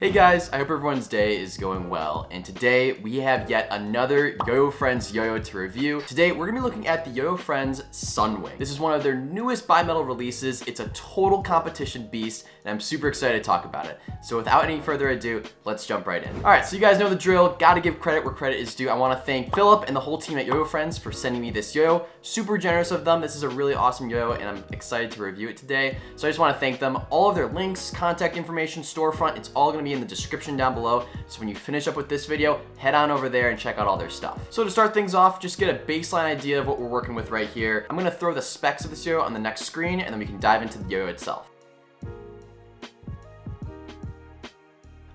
Hey guys, I hope everyone's day is going well, and today we have yet another YoYoFriends yo-yo to review. Today we're gonna be looking at the YoYoFriends Sunwing. This is one of their newest bimetal releases. It's a total competition beast, and I'm super excited to talk about it. So without any further ado, let's jump right in. Alright, so you guys know the drill. Gotta give credit where credit is due. I wanna thank Philip and the whole team at YoYoFriends for sending me this yo-yo. Super generous of them. This is a really awesome yo-yo, and I'm excited to review it today. So I just wanna thank them. All of their links, contact information, storefront, it's all gonna be in the description down below. So when you finish up with this video, head on over there and check out all their stuff. So to start things off, just get a baseline idea of what we're working with right here. I'm gonna throw the specs of this yo-yo on the next screen, and then we can dive into the yo-yo itself.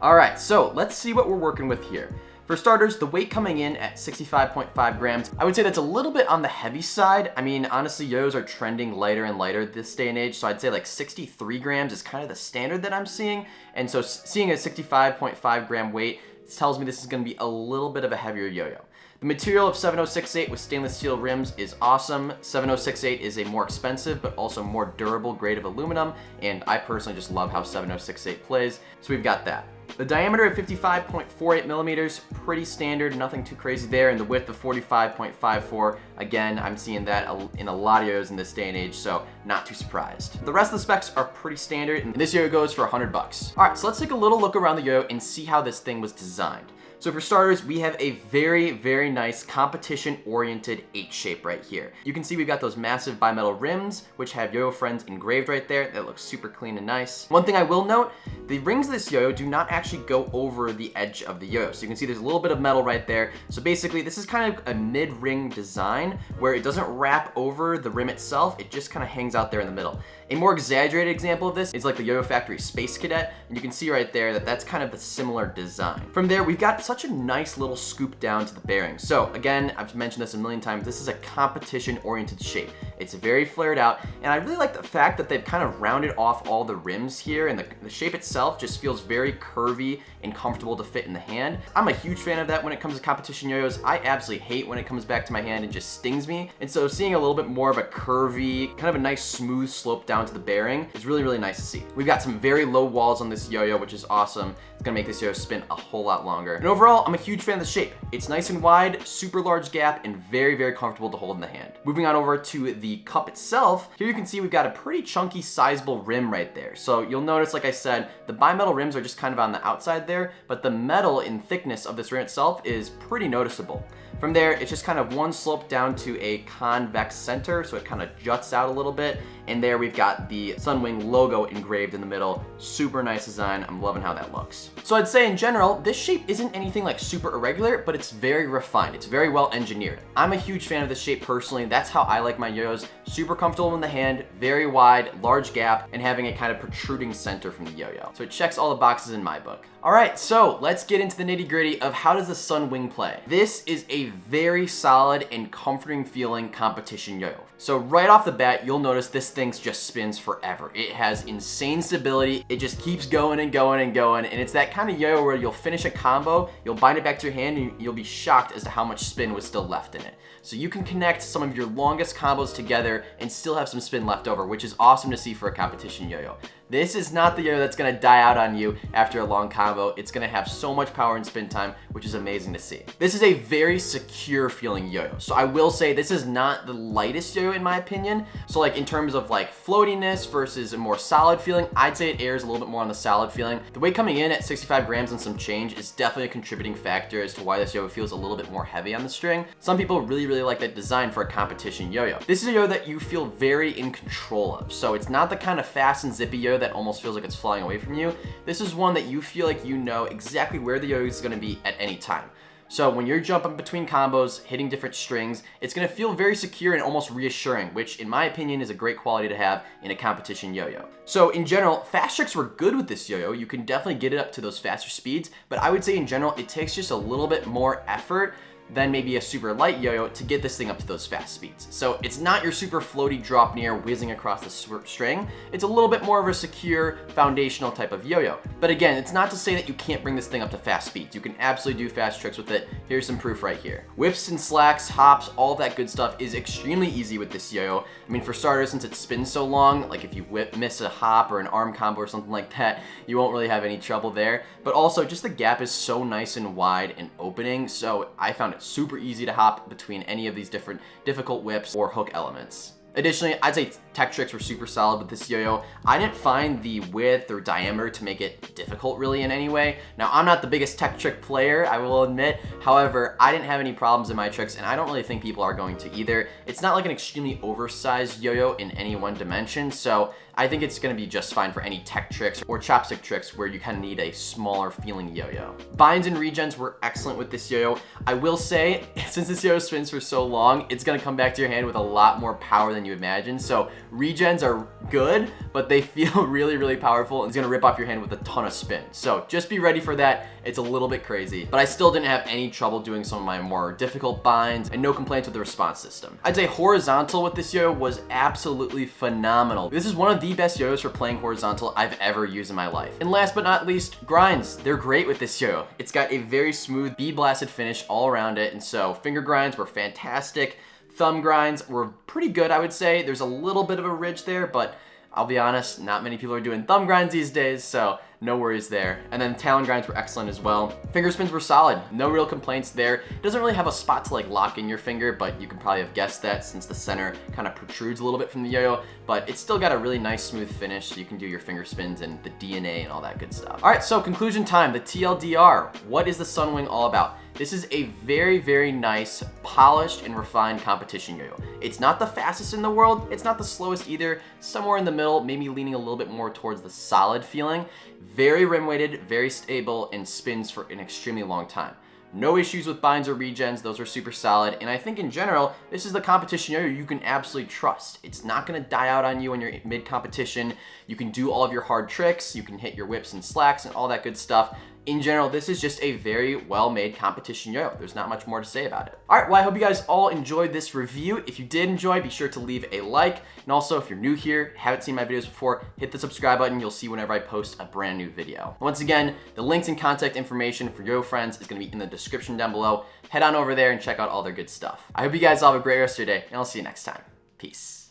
All right, so let's see what we're working with here. For starters, the weight coming in at 65.5 grams, I would say that's a little bit on the heavy side. I mean, honestly, yo-yos are trending lighter and lighter this day and age, so I'd say like 63 grams is kind of the standard that I'm seeing. And so seeing a 65.5 gram weight tells me this is gonna be a little bit of a heavier yo-yo. The material of 7068 with stainless steel rims is awesome. 7068 is a more expensive but also more durable grade of aluminum, and I personally just love how 7068 plays, so we've got that. The diameter of 55.48 millimeters, pretty standard, nothing too crazy there, and the width of 45.54, again, I'm seeing that in a lot of yo-yos in this day and age, so not too surprised. The rest of the specs are pretty standard, and this yo-yo goes for $100. All right, so let's take a little look around the yo-yo and see how this thing was designed. So for starters, we have a very, very nice competition-oriented H shape right here. You can see we've got those massive bimetal rims, which have YoYoFriends engraved right there. That looks super clean and nice. One thing I will note, the rings of this yo-yo do not actually go over the edge of the yo-yo. So you can see there's a little bit of metal right there. So basically, this is kind of a mid-ring design where it doesn't wrap over the rim itself. It just kind of hangs out there in the middle. A more exaggerated example of this is like the Yo-Yo Factory Space Cadet, and you can see right there that that's kind of the similar design. From there, we've got such a nice little scoop down to the bearings. So again, I've mentioned this a million times, this is a competition-oriented shape. It's very flared out, and I really like the fact that they've kind of rounded off all the rims here, and the shape itself just feels very curvy and comfortable to fit in the hand. I'm a huge fan of that when it comes to competition yo-yos. I absolutely hate when it comes back to my hand and just stings me, and so seeing a little bit more of a curvy, kind of a nice smooth slope down to the bearing is really, really nice to see. We've got some very low walls on this yo-yo, which is awesome. It's gonna make this yo-yo spin a whole lot longer. And overall, I'm a huge fan of the shape. It's nice and wide, super large gap, and very, very comfortable to hold in the hand. Moving on over to the cup itself, here you can see we've got a pretty chunky, sizable rim right there. So you'll notice, like I said, the bimetal rims are just kind of on the outside there, but the metal in thickness of this rim itself is pretty noticeable. From there, it's just kind of one slope down to a convex center, so it kind of juts out a little bit. And there we've got the Sunwing logo engraved in the middle. Super nice design. I'm loving how that looks. So I'd say in general, this shape isn't anything like super irregular, but it's very refined. It's very well engineered. I'm a huge fan of this shape personally. That's how I like my yo-yos. Super comfortable in the hand, very wide, large gap, and having a kind of protruding center from the yo-yo. So it checks all the boxes in my book. All right, so let's get into the nitty-gritty of how does the Sunwing play. This is a very solid and comforting feeling competition yo-yo. So right off the bat, you'll notice this thing just spins forever. It has insane stability. It just keeps going and going and going. And it's that kind of yo-yo where you'll finish a combo, you'll bind it back to your hand, and you'll be shocked as to how much spin was still left in it. So you can connect some of your longest combos together and still have some spin left over, which is awesome to see for a competition yo-yo. This is not the yo-yo that's gonna die out on you after a long combo. It's gonna have so much power and spin time, which is amazing to see. This is a very secure feeling yo-yo. So I will say this is not the lightest yo-yo in my opinion. So like in terms of like floatiness versus a more solid feeling, I'd say it airs a little bit more on the solid feeling. The weight coming in at 65 grams and some change is definitely a contributing factor as to why this yo-yo feels a little bit more heavy on the string. Some people really, really like that design for a competition yo-yo. This is a yo-yo that you feel very in control of. So it's not the kind of fast and zippy yo-yo that almost feels like it's flying away from you. This is one that you feel like you know exactly where the yo-yo is gonna be at any time. So when you're jumping between combos, hitting different strings, it's gonna feel very secure and almost reassuring, which in my opinion is a great quality to have in a competition yo-yo. So in general, fast tricks were good with this yo-yo. You can definitely get it up to those faster speeds, but I would say in general, it takes just a little bit more effort than maybe a super light yo-yo to get this thing up to those fast speeds. So it's not your super floaty drop near whizzing across the string. It's a little bit more of a secure foundational type of yo-yo. But again, it's not to say that you can't bring this thing up to fast speeds. You can absolutely do fast tricks with it. Here's some proof right here. Whips and slacks, hops, all of that good stuff is extremely easy with this yo-yo. I mean, for starters, since it spins so long, like if you miss a hop or an arm combo or something like that, you won't really have any trouble there. But also, just the gap is so nice and wide and opening, so I found it super easy to hop between any of these different difficult whips or hook elements. Additionally, I'd say tech tricks were super solid with this yo-yo. I didn't find the width or diameter to make it difficult really in any way. Now, I'm not the biggest tech trick player, I will admit. However, I didn't have any problems in my tricks, and I don't really think people are going to either. It's not like an extremely oversized yo-yo in any one dimension, so I think it's gonna be just fine for any tech tricks or chopstick tricks where you kind of need a smaller feeling yo-yo. Binds and regens were excellent with this yo-yo. I will say, since this yo-yo spins for so long, it's gonna come back to your hand with a lot more power than you imagine. So regens are good, but they feel really, really powerful, and it's gonna rip off your hand with a ton of spin. So just be ready for that. It's a little bit crazy, but I still didn't have any trouble doing some of my more difficult binds and no complaints with the response system. I'd say horizontal with this yo-yo was absolutely phenomenal. This is one of the best yo-yos for playing horizontal I've ever used in my life. And last but not least, grinds. They're great with this yo-yo. It's got a very smooth bead blasted finish all around it, and so finger grinds were fantastic. Thumb grinds were pretty good, I would say. There's a little bit of a ridge there, but I'll be honest, not many people are doing thumb grinds these days, so no worries there. And then talon grinds were excellent as well. Finger spins were solid, no real complaints there. It doesn't really have a spot to like lock in your finger, but you can probably have guessed that since the center kind of protrudes a little bit from the yo-yo, but it's still got a really nice smooth finish, so you can do your finger spins and the DNA and all that good stuff. All right, so conclusion time, the TLDR. What is the Sunwing all about? This is a very, very nice, polished and refined competition yo-yo. It's not the fastest in the world, it's not the slowest either, somewhere in the middle, maybe leaning a little bit more towards the solid feeling. Very rim weighted, very stable, and spins for an extremely long time. No issues with binds or regens, those are super solid, and I think in general, this is the competition yo-yo you can absolutely trust. It's not gonna die out on you when you're mid-competition. You can do all of your hard tricks, you can hit your whips and slacks and all that good stuff. In general, this is just a very well-made competition yo-yo. There's not much more to say about it. All right, well, I hope you guys all enjoyed this review. If you did enjoy, be sure to leave a like. And also, if you're new here, haven't seen my videos before, hit the subscribe button. You'll see whenever I post a brand new video. Once again, the links and contact information for YoYoFriends is gonna be in the description down below. Head on over there and check out all their good stuff. I hope you guys all have a great rest of your day, and I'll see you next time. Peace.